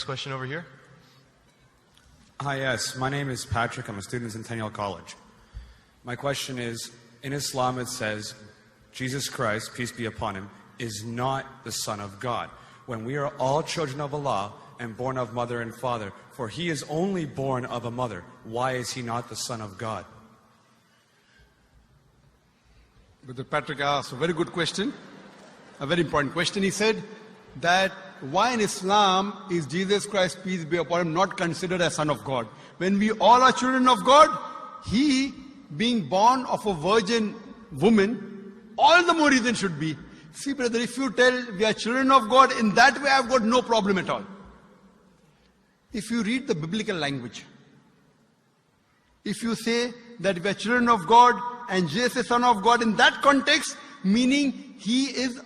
next question over here. Hi, yes. My name is Patrick. I'm a student at Centennial College. My question is, in Islam it says, Jesus Christ, peace be upon him, is not the Son of God. When we are all children of Allah and born of mother and father, for he is only born of a mother, why is he not the Son of God? Brother Patrick asked a very good question, a very important question. He said that why in Islam is Jesus Christ, peace be upon him, not considered as Son of God? When we all are children of God, he being born of a virgin woman, all the more reason should be. See, brother, if you tell we are children of God, in that way I've got no problem at all. If you read the biblical language, if you say that we are children of God and Jesus is Son of God, in that context, meaning he is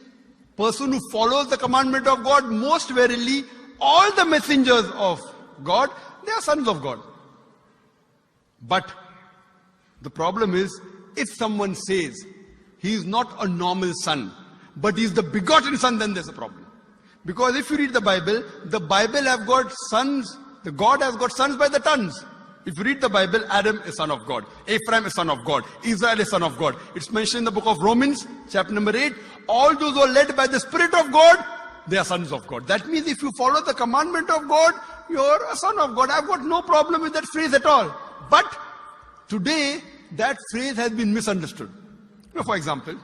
person who follows the commandment of God, most verily, all the messengers of God, they are sons of God. But the problem is, if someone says he is not a normal son, but he is the begotten son, then there's a problem. Because if you read the Bible have got sons, the God has got sons by the tons. If you read the Bible, Adam is son of God, Ephraim is son of God, Israel is son of God. It's mentioned in the book of Romans, chapter number 8. All those who are led by the Spirit of God, they are sons of God. That means if you follow the commandment of God, you're a son of God. I've got no problem with that phrase at all. But today, that phrase has been misunderstood. You know, for example,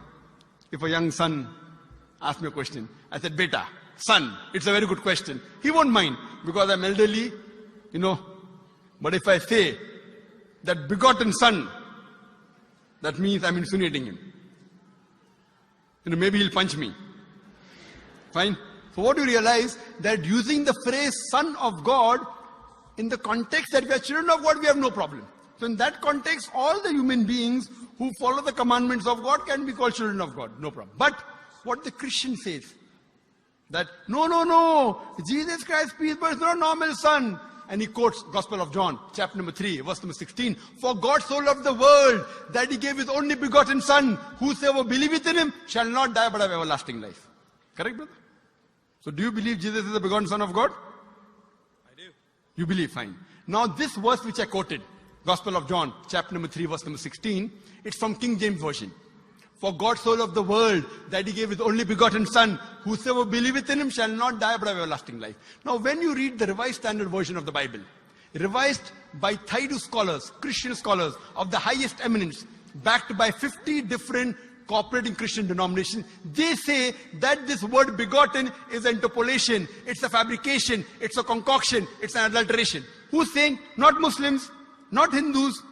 if a young son asks me a question, I said, Beta, son, it's a very good question. He won't mind because I'm elderly, you know. But if I say that begotten son, that means I'm insinuating him. You know, maybe he'll punch me. Fine. So what do you realize? That using the phrase son of God, in the context that we are children of God, we have no problem. So in that context, all the human beings who follow the commandments of God can be called children of God. No problem. But what the Christian says, that no, Jesus Christ, peace, but it's not a normal son. And he quotes Gospel of John, chapter number 3, verse number 16. For God so loved the world that he gave his only begotten son. Whosoever believeth in him shall not die but have everlasting life. Correct, brother? So do you believe Jesus is the begotten son of God? I do. You believe, fine. Now this verse which I quoted, Gospel of John, chapter number 3, verse number 16, it's from King James Version. For God so loved the world that he gave his only begotten son. Whosoever believeth in him shall not die but have everlasting life. Now when you read the Revised Standard Version of the Bible, revised by Thaidu scholars, Christian scholars of the highest eminence, backed by 50 different cooperating Christian denominations, they say that this word begotten is an interpolation, it's a fabrication, it's a concoction, it's an adulteration. Who's saying? Not Muslims, not Hindus.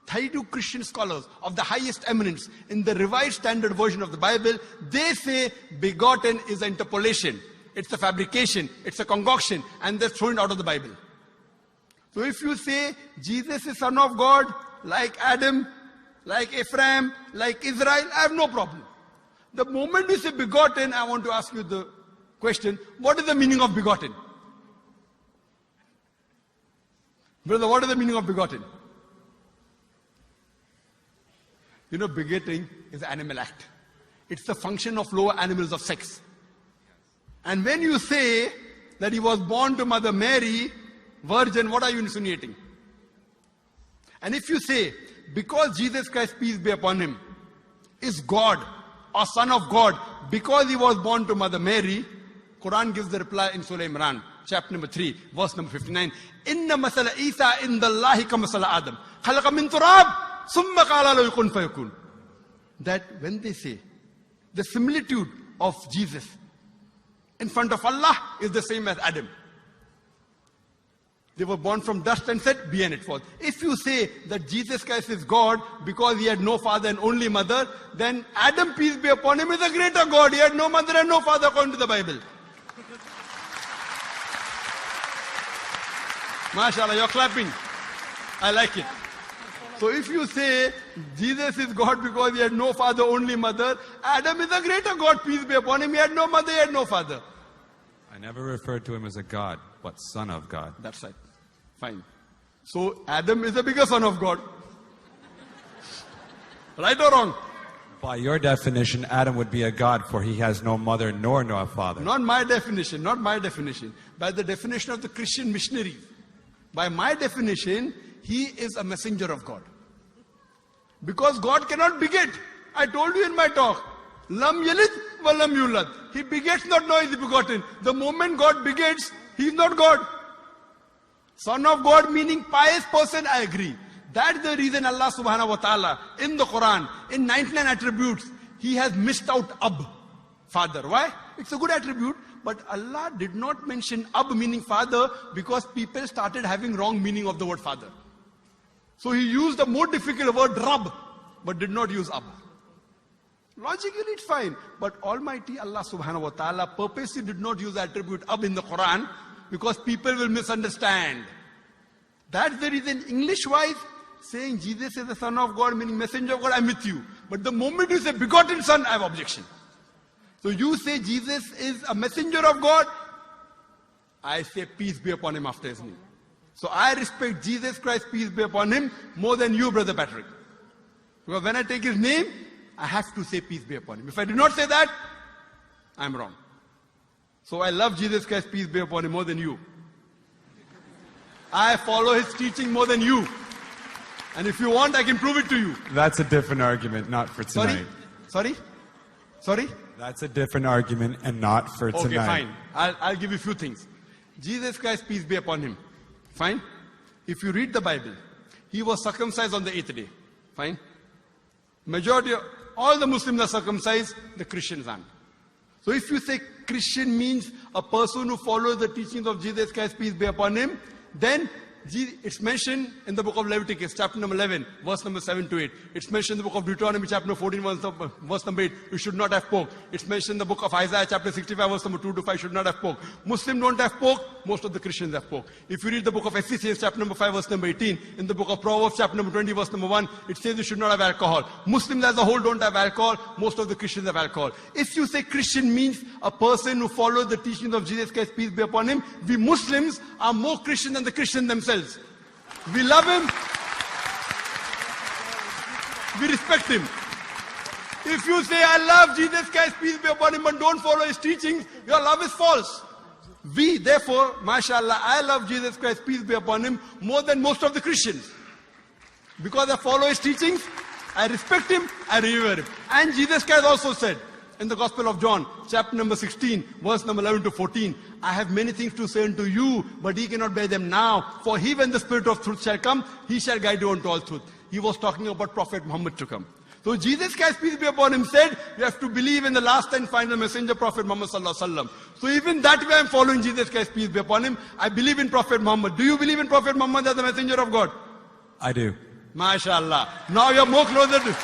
Thaidu Christian scholars of the highest eminence in the Revised Standard Version of the Bible, they say begotten is an interpolation. It's a fabrication, it's a concoction, and they're thrown out of the Bible. So if you say Jesus is Son of God, like Adam, like Ephraim, like Israel, I have no problem. The moment you say begotten, I want to ask you the question, what is the meaning of begotten? Brother, what is the meaning of begotten? You know, begetting is an animal act. It's the function of lower animals of sex. And when you say that he was born to Mother Mary, virgin, what are you insinuating? And if you say, because Jesus Christ, peace be upon him, is God or Son of God, because he was born to Mother Mary, Quran gives the reply in Surah Imran, chapter number 3, verse number 59. Inna masala Isa indallahi ka masala Adam. Khalaqa min turab. That when they say the similitude of Jesus in front of Allah is the same as Adam. They were born from dust and said, be and it was. If you say that Jesus Christ is God because he had no father and only mother, then Adam, peace be upon him, is a greater God. He had no mother and no father according to the Bible. MashaAllah, you're clapping. I like it. So if you say Jesus is God because he had no father, only mother, Adam is a greater God, peace be upon him. He had no mother, he had no father. I never referred to him as a God, but Son of God. That's right. Fine. So Adam is a bigger son of God. Right or wrong? By your definition, Adam would be a god, for he has no mother nor no father. Not my definition, not my definition. By the definition of the Christian missionary. By my definition, he is a messenger of God. Because God cannot beget. I told you in my talk. Lam yalid wa lam yulad. He begets not, nor is he begotten. The moment God begets, he is not God. Son of God meaning pious person, I agree. That's the reason Allah subhanahu wa ta'ala in the Quran, in 99 attributes, he has missed out Ab, father. Why? It's a good attribute, but Allah did not mention Ab meaning father because people started having wrong meaning of the word father. So he used the more difficult word Rab, but did not use Ab. Logically it's fine, but Almighty Allah subhanahu wa ta'ala purposely did not use the attribute Ab in the Quran because people will misunderstand. That's the reason English-wise, saying Jesus is the Son of God, meaning messenger of God, I'm with you. But the moment you say begotten Son, I have objection. So you say Jesus is a messenger of God, I say peace be upon him after his name. So I respect Jesus Christ, peace be upon him, more than you, Brother Patrick. Because when I take his name, I have to say peace be upon him. If I do not say that, I'm wrong. So I love Jesus Christ, peace be upon him, more than you. I follow his teaching more than you. And if you want, I can prove it to you. That's a different argument, not for tonight. Sorry? That's a different argument and not for tonight. Okay, fine. I'll give you a few things. Jesus Christ, peace be upon him. Fine? If you read the Bible, he was circumcised on the 8th day. Fine? Majority of all the Muslims are circumcised, the Christians aren't. So if you say Christian means a person who follows the teachings of Jesus Christ, peace be upon him, then it's mentioned in the book of Leviticus, chapter number 11, verse number 7 to 8. It's mentioned in the book of Deuteronomy, chapter 14, verse number 8. You should not have pork. It's mentioned in the book of Isaiah, chapter 65, verse number 2 to 5. Should not have pork. Muslims don't have pork. Most of the Christians have pork. If you read the book of Ecclesiastes, chapter number 5, verse number 18, in the book of Proverbs, chapter number 20, verse number 1, it says you should not have alcohol. Muslims as a whole don't have alcohol. Most of the Christians have alcohol. If you say Christian means a person who follows the teachings of Jesus Christ, peace be upon him, we Muslims are more Christian than the Christians themselves. We love him. We respect him. If you say, I love Jesus Christ, peace be upon him, but don't follow his teachings, your love is false. We, therefore, mashallah, I love Jesus Christ, peace be upon him, more than most of the Christians. Because I follow his teachings, I respect him, I revere him. And Jesus Christ also said, in the Gospel of John, chapter number 16, verse number 11 to 14, I have many things to say unto you, but ye cannot bear them now. For he, when the Spirit of truth shall come, he shall guide you unto all truth. He was talking about Prophet Muhammad to come. So Jesus Christ, peace be upon him, said, you have to believe in the last and final messenger, Prophet Muhammad sallallahu alaihi wasallam. So even that way I'm following Jesus Christ, peace be upon him. I believe in Prophet Muhammad. Do you believe in Prophet Muhammad as the messenger of God? I do. MashaAllah. Now you're more closer to...